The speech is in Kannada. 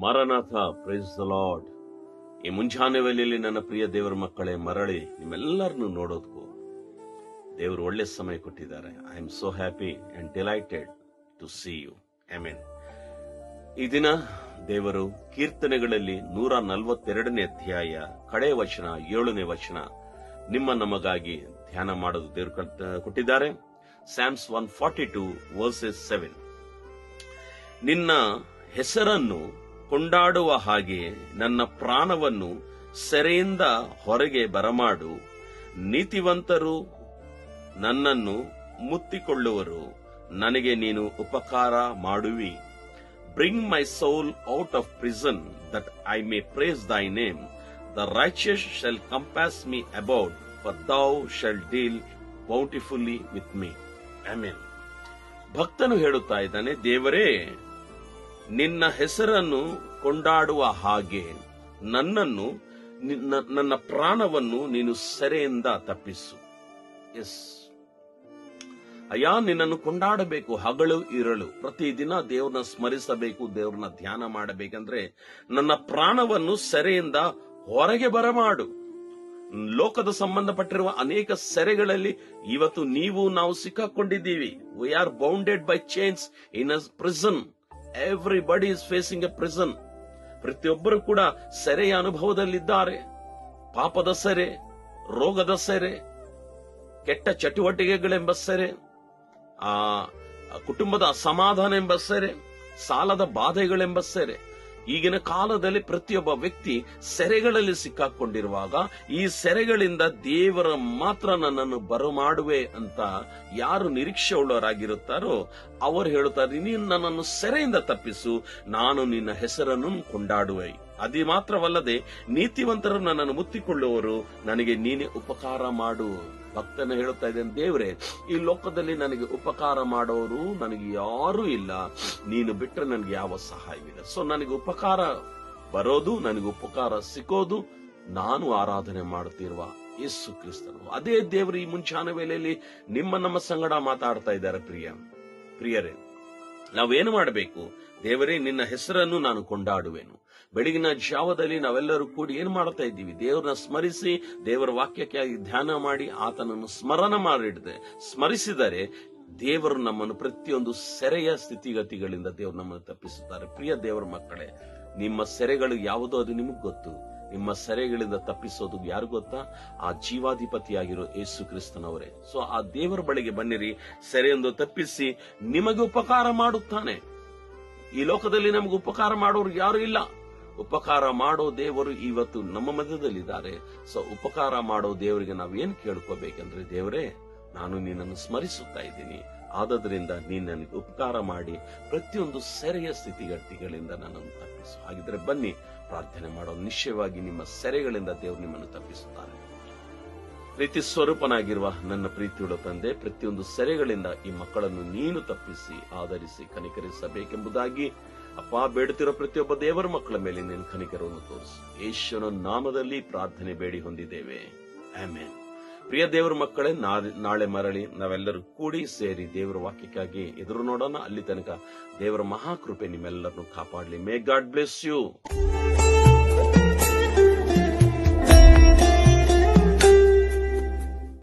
ಮರನಾಥ, ಪ್ರೈಸ್ ದ ಲಾರ್ಡ್. ಈ ಮುಂಜಾನೆ ವೇಳೆಯಲ್ಲಿ ನನ್ನ ಪ್ರಿಯ ದೇವರ ಮಕ್ಕಳೇ, ಮರಳಿ ನಿಮ್ಮೆಲ್ಲರನ್ನು ನೋಡೋದಕ್ಕೂ ದೇವರು ಒಳ್ಳೆ ಸಮಯ ಕೊಟ್ಟಿದ್ದಾರೆ. I am so happy and delighted to see you. Amen. ಈ ದಿನ ದೇವರು ಕೀರ್ತನೆಗಳಲ್ಲಿ 142ನೇ ಅಧ್ಯಾಯ ಕಡೆಯ ವಚನ 7ನೇ ವಚನ ನಮಗಾಗಿ ಧ್ಯಾನ ಮಾಡೋದು ದೇವರು ಕೊಟ್ಟಿದ್ದಾರೆ. Psalms 142 verses 7. ನಿನ್ನ ಹೆಸರನ್ನು ಕೊಂಡಾಡುವ ಹಾಗೆ ನನ್ನ ಪ್ರಾಣವನ್ನು ಸೆರೆಯಿಂದ ಹೊರಗೆ ಬರಮಾಡು. ನೀತಿವಂತರು ನನ್ನನ್ನು ಮುತ್ತಿಕೊಳ್ಳುವರು, ನನಗೆ ನೀನು ಉಪಕಾರ ಮಾಡುವಿ. Bring my soul out of prison that I may praise thy name. The righteous shall compass me about, for thou shall deal bountifully with me. Amen. ಭಕ್ತನು ಹೇಳುತ್ತಾ ಇದ್ದಾನೆ, ದೇವರೇ, ನಿನ್ನ ಹೆಸರನ್ನು ಕೊಂಡಾಡುವ ಹಾಗೆ ನನ್ನನ್ನು, ನನ್ನ ಪ್ರಾಣವನ್ನು ನೀನು ಸೆರೆಯಿಂದ ತಪ್ಪಿಸು. ಎಸ್ ಅಯ್ಯ, ನಿನ್ನನ್ನು ಕೊಂಡಾಡಬೇಕು. ಹಗಲು ಇರಳು ಪ್ರತಿದಿನ ದೇವ್ರನ್ನ ಸ್ಮರಿಸಬೇಕು, ದೇವ್ರನ್ನ ಧ್ಯಾನ ಮಾಡಬೇಕಂದ್ರೆ ನನ್ನ ಪ್ರಾಣವನ್ನು ಸೆರೆಯಿಂದ ಹೊರಗೆ ಬರಮಾಡು. ಲೋಕದ ಸಂಬಂಧಪಟ್ಟಿರುವ ಅನೇಕ ಸೆರೆಗಳಲ್ಲಿ ಇವತ್ತು ನಾವು ಸಿಕ್ಕಾಕೊಂಡಿದ್ದೀವಿ. We are bounded by chains in a prison. Everybody is facing a prison. ಪ್ರತಿಯೊಬ್ಬರು ಕೂಡ ಸೆರೆಯ ಅನುಭವದಲ್ಲಿದ್ದಾರೆ. ಪಾಪದ ಸೆರೆ, ರೋಗದ ಸೆರೆ, ಕೆಟ್ಟ ಚಟುವಟಿಕೆಗಳೆಂಬ ಸೆರೆ, ಕುಟುಂಬದ ಅಸಮಾಧಾನ ಎಂಬ ಸೆರೆ, ಸಾಲದ ಬಾಧೆಗಳೆಂಬ ಸೆರೆ. ಈಗಿನ ಕಾಲದಲ್ಲಿ ಪ್ರತಿಯೊಬ್ಬ ವ್ಯಕ್ತಿ ಸೆರೆಗಳಲ್ಲಿ ಸಿಕ್ಕಾಕೊಂಡಿರುವಾಗ ಈ ಸೆರೆಗಳಿಂದ ದೇವರ ಮಾತ್ರ ನನ್ನನ್ನು ಬರಮಾಡುವೆ ಅಂತ ಯಾರು ನಿರೀಕ್ಷೆ ಉಳ್ಳವರಾಗಿರುತ್ತಾರೋ ಅವರು ಹೇಳುತ್ತಾರೆ, ನೀನು ನನ್ನನ್ನು ಸೆರೆಯಿಂದ ತಪ್ಪಿಸು, ನಾನು ನಿನ್ನ ಹೆಸರನ್ನು ಕೊಂಡಾಡುವೆ. ಅದೇ ಮಾತ್ರವಲ್ಲದೆ ನೀತಿವಂತರು ನನ್ನನ್ನು ಮುತ್ತಿಕೊಳ್ಳುವರು, ನನಗೆ ನೀನೇ ಉಪಕಾರ ಮಾಡು. ಭಕ್ತನ ಹೇಳುತ್ತಾ ಇದ್ದೇನೆ, ದೇವರೇ, ಈ ಲೋಕದಲ್ಲಿ ನನಗೆ ಉಪಕಾರ ಮಾಡೋರು ನನಗೆ ಯಾರೂ ಇಲ್ಲ, ನೀನು ಬಿಟ್ಟರೆ ನನಗೆ ಯಾವ ಸಹಾಯವಿಲ್ಲ. ಸೊ ನನಗೆ ಉಪಕಾರ ಬರೋದು, ನನಗೆ ಉಪಕಾರ ಸಿಕ್ಕೋದು ನಾನು ಆರಾಧನೆ ಮಾಡುತ್ತಿರುವ ಯೇಸು ಕ್ರಿಸ್ತನು. ಅದೇ ದೇವರು ಈ ಮುಂಚಾನ ವೇಳೆಯಲ್ಲಿ ನಮ್ಮ ಸಂಗಡ ಮಾತಾಡ್ತಾ ಇದ್ದಾರೆ. ಪ್ರಿಯರೇ, ನಾವೇನು ಮಾಡಬೇಕು? ದೇವರೇ, ನಿನ್ನ ಹೆಸರನ್ನು ನಾನು ಕೊಂಡಾಡುವೆನು. ಬೆಳಗಿನ ಜಾವದಲ್ಲಿ ನಾವೆಲ್ಲರೂ ಕೂಡಿ ಏನ್ ಮಾಡ್ತಾ ಇದ್ದೀವಿ? ದೇವರನ್ನ ಸ್ಮರಿಸಿ, ದೇವರ ವಾಕ್ಯಕ್ಕಾಗಿ ಧ್ಯಾನ ಮಾಡಿ, ಆತನನ್ನು ಸ್ಮರಿಸಿದರೆ ದೇವರು ನಮ್ಮನ್ನು ಪ್ರತಿಯೊಂದು ಸೆರೆಯ ಸ್ಥಿತಿಗತಿಗಳಿಂದ ದೇವರು ನಮ್ಮನ್ನು ತಪ್ಪಿಸುತ್ತಾರೆ. ಪ್ರಿಯ ದೇವರ ಮಕ್ಕಳೇ, ನಿಮ್ಮ ಸೆರೆಗಳು ಯಾವುದೋ ಅದು ನಿಮಗ್ ಗೊತ್ತು. ನಿಮ್ಮ ಸೆರೆಗಳಿಂದ ತಪ್ಪಿಸೋದು ಯಾರು ಗೊತ್ತಾ? ಆ ಜೀವಾಧಿಪತಿಯಾಗಿರೋ ಯೇಸು ಕ್ರಿಸ್ತನವರೇ. ಸೊ ಆ ದೇವರ ಬಳಿಗೆ ಬನ್ನಿರಿ, ಸೆರೆಯೊಂದು ತಪ್ಪಿಸಿ ನಿಮಗೆ ಉಪಕಾರ ಮಾಡುತ್ತಾನೆ. ಈ ಲೋಕದಲ್ಲಿ ನಮಗೆ ಉಪಕಾರ ಮಾಡೋರು ಯಾರು ಇಲ್ಲ. ಉಪಕಾರ ಮಾಡೋ ದೇವರು ಇವತ್ತು ನಮ್ಮ ಮಧ್ಯದಲ್ಲಿದ್ದಾರೆ. ಸೊ ಉಪಕಾರ ಮಾಡೋ ದೇವರಿಗೆ ನಾವೇನ್ ಕೇಳ್ಕೋಬೇಕಂದ್ರೆ, ದೇವರೇ, ನಾನು ನಿನ್ನನ್ನು ಸ್ಮರಿಸುತ್ತಾ ಇದ್ದೀನಿ, ಆದದ್ರಿಂದ ನೀನು ನನಗೆ ಉಪಕಾರ ಮಾಡಿ ಪ್ರತಿಯೊಂದು ಸೆರೆಯ ಸ್ಥಿತಿಗತಿಗಳಿಂದ ನನ್ನನ್ನು ತಪ್ಪಿಸು. ಹಾಗಿದ್ರೆ ಬನ್ನಿ ಪ್ರಾರ್ಥನೆ ಮಾಡೋ. ನಿಶ್ಚಯವಾಗಿ ನಿಮ್ಮ ಸೆರೆಗಳಿಂದ ದೇವರು ನಿಮ್ಮನ್ನು ತಪ್ಪಿಸುತ್ತಾರೆ. ಪ್ರೀತಿ ಸ್ವರೂಪನಾಗಿರುವ ನನ್ನ ಪ್ರೀತಿಯುಳ್ಳ ತಂದೆ, ಪ್ರತಿಯೊಂದು ಸೆರೆಗಳಿಂದ ಈ ಮಕ್ಕಳನ್ನು ನೀನು ತಪ್ಪಿಸಿ ಆಧರಿಸಿ ಕನಿಕರಿಸಬೇಕೆಂಬುದಾಗಿ ಅಪ್ಪ ಬೇಡುತ್ತಿರೋ ಪ್ರತಿಯೊಬ್ಬ ದೇವರ ಮಕ್ಕಳ ಮೇಲೆ ನೀನು ಕನಿಕರವನ್ನು ತೋರಿಸು. ಯೇಸುವಿನ ನಾಮದಲ್ಲಿ ಪ್ರಾರ್ಥನೆ ಬೇಡಿ ಹೊಂದಿದ್ದೇವೆ, ಆಮೆನ್. ಪ್ರಿಯ ದೇವರ ಮಕ್ಕಳೇ, ನಾಳೆ ಮರಳಿ ನಾವೆಲ್ಲರೂ ಕೂಡಿ ಸೇರಿ ದೇವರ ವಾಕ್ಯಕ್ಕಾಗಿ ಎದುರು ನೋಡೋಣ. ಅಲ್ಲಿ ತನಕ ದೇವರ ಮಹಾಕೃಪೆ ನಿಮ್ಮೆಲ್ಲರನ್ನು ಕಾಪಾಡಲಿ. May God bless you.